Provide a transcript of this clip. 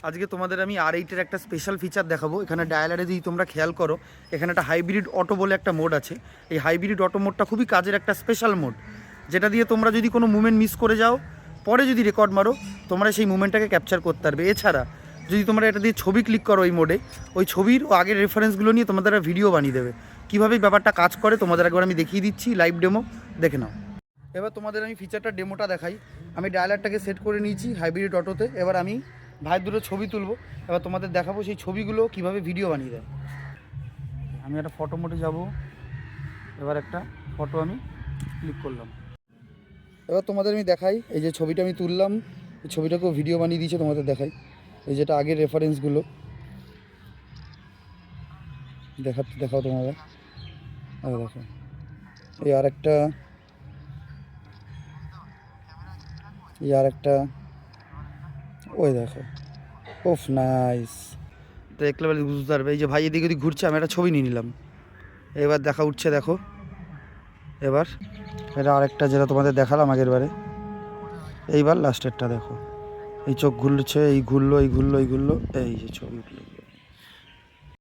আজকে তোমাদের আমি R8-এর একটা স্পেশাল ফিচার দেখাবো। এখানে ডায়ালারে যদি তোমরা খেয়াল করো, এখানে একটা হাইব্রিড অটো বলে একটা মোড আছে। এই হাইব্রিড অটো মোডটা খুবই কাজের একটা স্পেশাল মোড, যেটা দিয়ে তোমরা যদি কোনো মুভমেন্ট মিস করে যাও, পরে যদি রেকর্ড মারো, তোমরা সেই মুভমেন্টটাকে ক্যাপচার করতে পারবে। এছাড়া যদি তোমরা এটা দিয়ে ছবি ক্লিক করো ওই মোডে, ওই ছবির ও আগের রেফারেন্সগুলো নিয়ে তোমাদের একটা ভিডিও বানিয়ে দেবে। কীভাবে এই ব্যাপারটা কাজ করে তোমাদের একবার আমি দেখিয়ে দিচ্ছি, লাইভ ডেমো দেখে নাও। এবার তোমাদের আমি ফিচারটা ডেমোটা দেখাই। আমি ডায়ালারটাকে সেট করে নিয়েছি হাইব্রিড অটোতে। এবার আমি ভাইয়ের দুটো ছবি তুলবো, এবার তোমাদের দেখাবো সেই ছবিগুলো কীভাবে ভিডিও বানিয়ে দেয়। আমি একটা ফটো মোডে যাব, এবার একটা ফটো আমি ক্লিক করলাম। এবার তোমাদের আমি দেখাই, এই যে ছবিটা আমি তুললাম, এই ছবিটাকেও ভিডিও বানিয়ে দিয়েছে। তোমাদের দেখাই, এই যেটা আগের রেফারেন্সগুলো দেখাও তোমাদের। দেখো এই আরেকটা, ওই দেখো, ওফ নাইস। তো দেখলে বলে বুঝতে পারবে। এই যে ভাই এদিকে ওদিক ঘুরছে, আমি একটা ছবি নিয়ে নিলাম। এবার দেখা উঠছে, দেখো। এবার এটা আরেকটা যেটা তোমাদের দেখালাম আগের বারে। এইবার লাস্টেরটা দেখো, এই চোখ ঘুরছে, এই ঘুরলো, এই যে ছবি উঠলো।